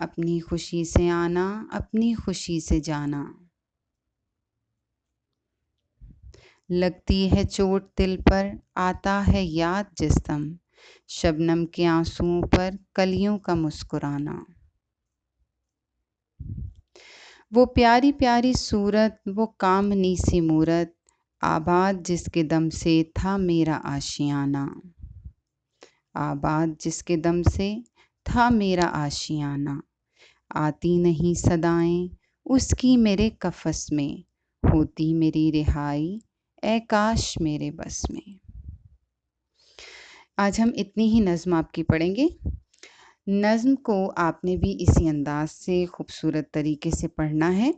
اپنی خوشی سے آنا، اپنی خوشی سے جانا۔ لگتی ہے چوٹ دل پر، آتا ہے یاد جس دم، شبنم کے آنسوؤں پر کلیوں کا مسکرانا۔ وہ پیاری پیاری صورت، وہ کامنی سی مورت، آباد جس کے دم سے تھا میرا آشیانہ۔ آباد جس کے دم سے تھا میرا آشیانہ، آتی نہیں صدائیں اس کی میرے قفس میں، ہوتی میری رہائی اے کاش میرے بس میں۔ آج ہم اتنی ہی نظم آپ کی پڑھیں گے۔ نظم کو آپ نے بھی اسی انداز سے خوبصورت طریقے سے پڑھنا ہے۔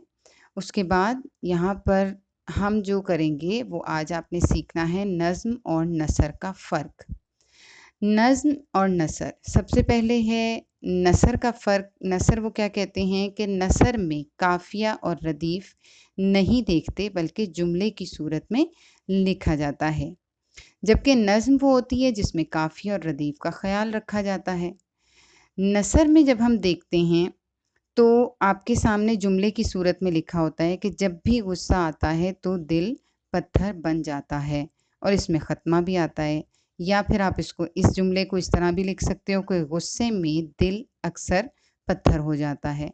اس کے بعد یہاں پر ہم جو کریں گے وہ آج آپ نے سیکھنا ہے نظم اور نثر کا فرق۔ نظم اور نثر، سب سے پہلے ہے نثر کا فرق۔ نثر وہ کیا کہتے ہیں کہ نثر میں قافیہ اور ردیف نہیں دیکھتے بلکہ جملے کی صورت میں لکھا جاتا ہے، جبکہ نظم وہ ہوتی ہے جس میں قافیہ اور ردیف کا خیال رکھا جاتا ہے۔ نثر میں جب ہم دیکھتے ہیں تو آپ کے سامنے جملے کی صورت میں لکھا ہوتا ہے کہ جب بھی غصہ آتا ہے تو دل پتھر بن جاتا ہے، اور اس میں ختمہ بھی آتا ہے۔ یا پھر آپ اس جملے کو اس طرح بھی لکھ سکتے ہو کہ غصے میں دل اکثر پتھر ہو جاتا ہے۔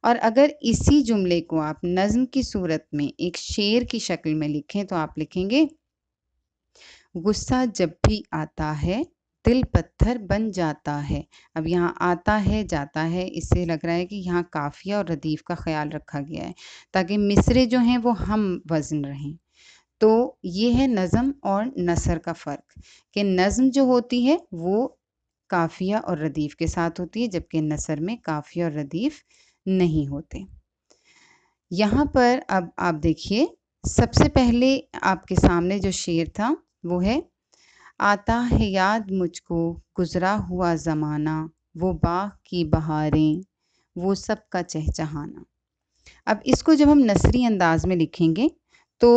اور اگر اسی جملے کو آپ نظم کی صورت میں ایک شعر کی شکل میں لکھیں تو آپ لکھیں گے غصہ جب بھی آتا ہے دل پتھر بن جاتا ہے۔ اب یہاں آتا ہے جاتا ہے، اس سے لگ رہا ہے کہ یہاں قافیہ اور ردیف کا خیال رکھا گیا ہے تاکہ مصرے جو ہیں وہ ہم وزن رہیں۔ تو یہ ہے نظم اور نثر کا فرق، کہ نظم جو ہوتی ہے وہ قافیہ اور ردیف کے ساتھ ہوتی ہے، جبکہ نثر میں قافیہ اور ردیف نہیں ہوتے۔ یہاں پر اب آپ دیکھیے، سب سے پہلے آپ کے سامنے جو شعر تھا وہ ہے آتا ہے یاد مجھ کو گزرا ہوا زمانہ، وہ باغ کی بہاریں وہ سب کا چہچہانا۔ اب اس کو جب ہم نثری انداز میں لکھیں گے تو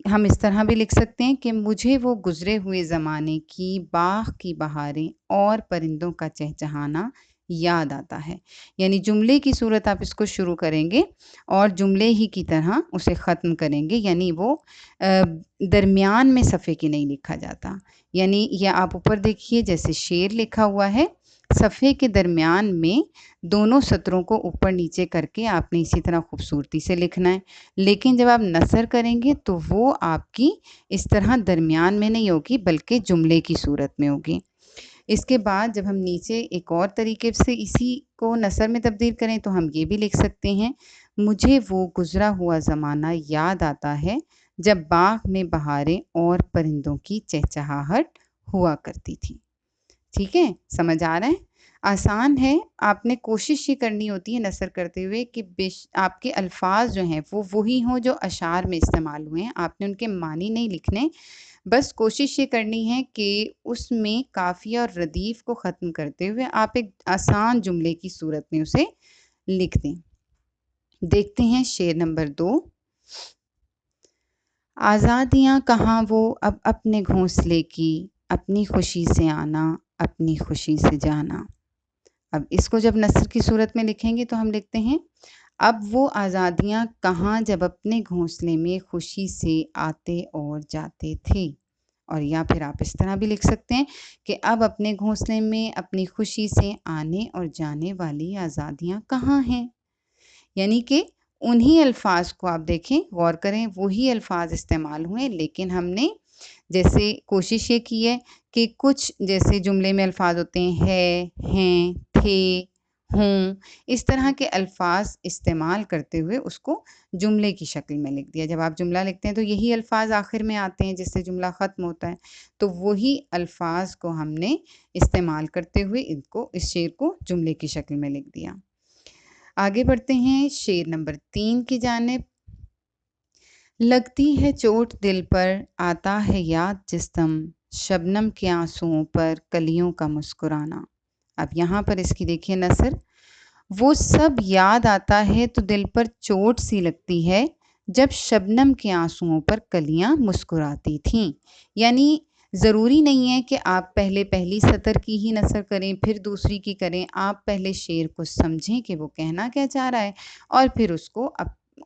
ہم اس طرح بھی لکھ سکتے ہیں کہ مجھے وہ گزرے ہوئے زمانے کی باغ کی بہاریں اور پرندوں کا چہچہانا یاد آتا ہے۔ یعنی جملے کی صورت آپ اس کو شروع کریں گے اور جملے ہی کی طرح اسے ختم کریں گے، یعنی وہ درمیان میں صفحے کی نہیں لکھا جاتا۔ یعنی یہ آپ اوپر دیکھیے جیسے شعر لکھا ہوا ہے، صفحے کے درمیان میں دونوں سطروں کو اوپر نیچے کر کے آپ نے اسی طرح خوبصورتی سے لکھنا ہے، لیکن جب آپ نثر کریں گے تو وہ آپ کی اس طرح درمیان میں نہیں ہوگی بلکہ جملے کی صورت میں ہوگی۔ اس کے بعد جب ہم نیچے ایک اور طریقے سے اسی کو نثر میں تبدیل کریں تو ہم یہ بھی لکھ سکتے ہیں مجھے وہ گزرا ہوا زمانہ یاد آتا ہے جب باغ میں بہاریں اور پرندوں کی چہچہاہٹ ہوا کرتی تھی۔ ٹھیک ہے، سمجھ آ رہا ہے؟ آسان ہے۔ آپ نے کوشش یہ کرنی ہوتی ہے نثر کرتے ہوئے کہ آپ کے الفاظ جو ہیں وہ وہی ہوں جو اشعار میں استعمال ہوئے ہیں، آپ نے ان کے معنی نہیں لکھنے، بس کوشش یہ کرنی ہے کہ اس میں قافیہ اور ردیف کو ختم کرتے ہوئے آپ ایک آسان جملے کی صورت میں اسے لکھ دیں۔ دیکھتے ہیں شعر نمبر 2۔ آزادیاں کہاں وہ اب اپنے گھونسلے کی، اپنی خوشی سے آنا اپنی خوشی سے جانا۔ اب اس کو جب نثر کی صورت میں لکھیں گے تو ہم لکھتے ہیں اب وہ آزادیاں کہاں جب اپنے گھونسلے میں خوشی سے آتے اور جاتے تھے۔ اور یا پھر آپ اس طرح بھی لکھ سکتے ہیں کہ اب اپنے گھونسلے میں اپنی خوشی سے آنے اور جانے والی آزادیاں کہاں ہیں۔ یعنی کہ انہی الفاظ کو آپ دیکھیں، غور کریں، وہی الفاظ استعمال ہوئے، لیکن ہم نے جیسے کوشش یہ کی ہے کہ کچھ جیسے جملے میں الفاظ ہوتے ہیں ہیں، تھے، ہوں، اس طرح کے الفاظ استعمال کرتے ہوئے اس کو جملے کی شکل میں لکھ دیا۔ جب آپ جملہ لکھتے ہیں تو یہی الفاظ آخر میں آتے ہیں جس سے جملہ ختم ہوتا ہے، تو وہی الفاظ کو ہم نے استعمال کرتے ہوئے اس شعر کو جملے کی شکل میں لکھ دیا۔ آگے بڑھتے ہیں شعر نمبر 3 کی جانب۔ لگتی ہے چوٹ دل پر، آتا ہے یاد جس دم، شبنم کے آنسوؤں پر کلیوں کا مسکرانا۔ اب یہاں پر اس کی دیکھیے نثر، وہ سب یاد آتا ہے تو دل پر چوٹ سی لگتی ہے جب شبنم کے آنسوؤں پر کلیاں مسکراتی تھیں۔ یعنی ضروری نہیں ہے کہ آپ پہلے پہلی سطر کی ہی نثر کریں پھر دوسری کی کریں. آپ پہلے شعر کو سمجھیں کہ وہ کہنا کیا چاہ رہا ہے اور پھر اس کو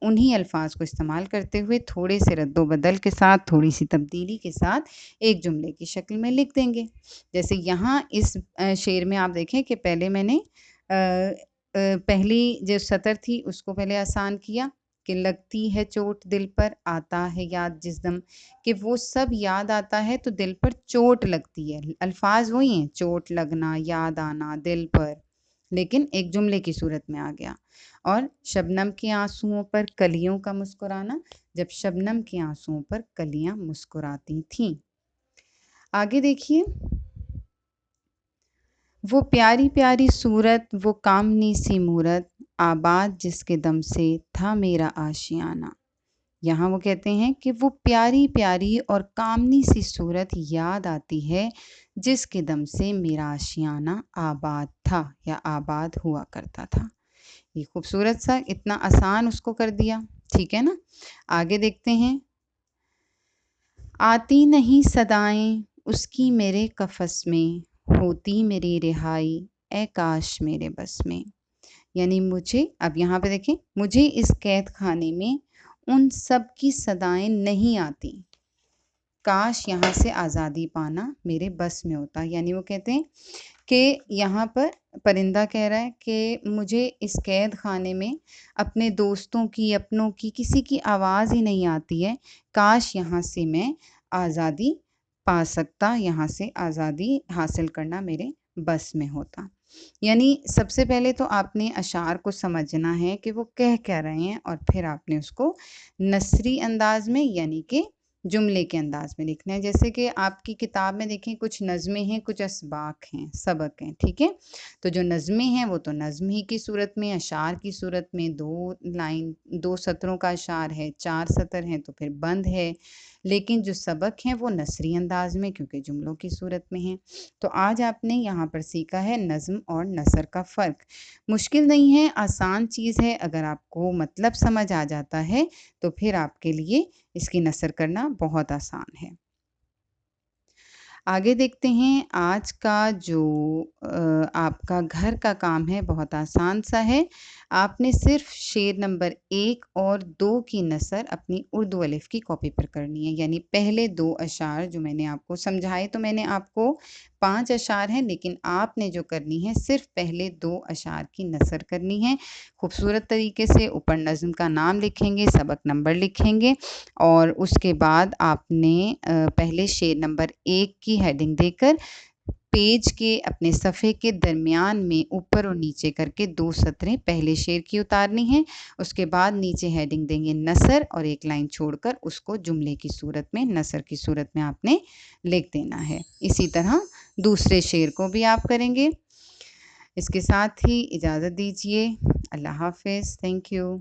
انہی الفاظ کو استعمال کرتے ہوئے تھوڑے سے رد و بدل کے ساتھ تھوڑی سی تبدیلی کے ساتھ ایک جملے کی شکل میں لکھ دیں گے. جیسے یہاں اس شعر میں آپ دیکھیں کہ پہلے میں نے پہلی جو سطر تھی اس کو پہلے آسان کیا کہ لگتی ہے چوٹ دل پر آتا ہے یاد جس دم، کہ وہ سب یاد آتا ہے تو دل پر چوٹ لگتی ہے. الفاظ وہی ہیں، چوٹ لگنا، یاد آنا دل پر، لیکن ایک جملے کی صورت میں آ گیا. اور شبنم کے آنسوؤں پر کلیوں کا مسکرانا، جب شبنم کے آنسوؤں پر کلیاں مسکراتی تھیں. آگے دیکھیے، وہ پیاری پیاری صورت، وہ کامنی سی مورت، آباد جس کے دم سے تھا میرا آشیانہ. یہاں وہ کہتے ہیں کہ وہ پیاری پیاری اور کامنی سی صورت یاد آتی ہے جس کے دم سے میرا آشیانہ آباد تھا یا آباد ہوا کرتا تھا. یہ خوبصورت سا اتنا آسان اس کو کر دیا. ٹھیک ہے نا. آگے دیکھتے ہیں، آتی نہیں صدائیں اس کی میرے قفس میں، ہوتی میری رہائی اے کاش میرے بس میں. یعنی مجھے، اب یہاں پہ دیکھیں، مجھے اس قید خانے میں ان سب کی صدائیں نہیں آتی، کاش یہاں سے آزادی پانا میرے بس میں ہوتا. یعنی وہ کہتے ہیں کہ یہاں پر پرندہ کہہ رہا ہے کہ مجھے اس قید خانے میں اپنے دوستوں کی، اپنوں کی، کسی کی آواز ہی نہیں آتی ہے، کاش یہاں سے میں آزادی پا سکتا، یہاں سے آزادی حاصل کرنا میرے بس میں ہوتا. یعنی سب سے پہلے تو آپ نے اشعار کو سمجھنا ہے کہ وہ کہہ کیا رہے ہیں، اور پھر آپ نے اس کو نثری انداز میں یعنی کہ جملے کے انداز میں لکھنا ہے. جیسے کہ آپ کی کتاب میں دیکھیں کچھ نظمیں ہیں، کچھ اسباق ہیں، سبق ہیں. ٹھیک ہے. تو جو نظمیں ہیں وہ تو نظم ہی کی صورت میں، اشعار کی صورت میں 2 سطروں کا اشعار ہے، 4 سطر ہیں تو پھر بند ہے. لیکن جو سبق ہیں وہ نثری انداز میں کیونکہ جملوں کی صورت میں ہیں. تو آج آپ نے یہاں پر سیکھا ہے نظم اور نثر کا فرق. مشکل نہیں ہے، آسان چیز ہے. اگر آپ کو مطلب سمجھ آ جاتا ہے تو پھر آپ کے لیے اس کی نثر کرنا بہت آسان ہے. آگے دیکھتے ہیں، آج کا جو آپ کا گھر کا کام ہے بہت آسان سا ہے. آپ نے صرف شعر نمبر 1 اور 2 کی نثر اپنی اردو الف کی کاپی پر کرنی ہے. یعنی پہلے 2 اشعار جو میں نے آپ کو سمجھائے، تو میں نے آپ کو 5 اشعار ہیں، لیکن آپ نے جو کرنی ہے صرف پہلے 2 اشعار کی نثر کرنی ہے. خوبصورت طریقے سے اوپر نظم کا نام لکھیں گے، سبق نمبر لکھیں گے، اور اس کے بعد آپ نے پہلے شعر نمبر 1 کی ہیڈنگ دے کر پیج کے اپنے صفحے کے درمیان میں اوپر اور نیچے کر کے 2 سطریں پہلے شعر کی اتارنی ہیں. اس کے بعد نیچے ہیڈنگ دیں گے نثر، اور ایک لائن چھوڑ کر اس کو جملے کی صورت میں، نثر کی صورت میں آپ نے لکھ دینا ہے. اسی طرح دوسرے شعر کو بھی آپ کریں گے. اس کے ساتھ ہی اجازت دیجیے. اللہ حافظ. Thank you.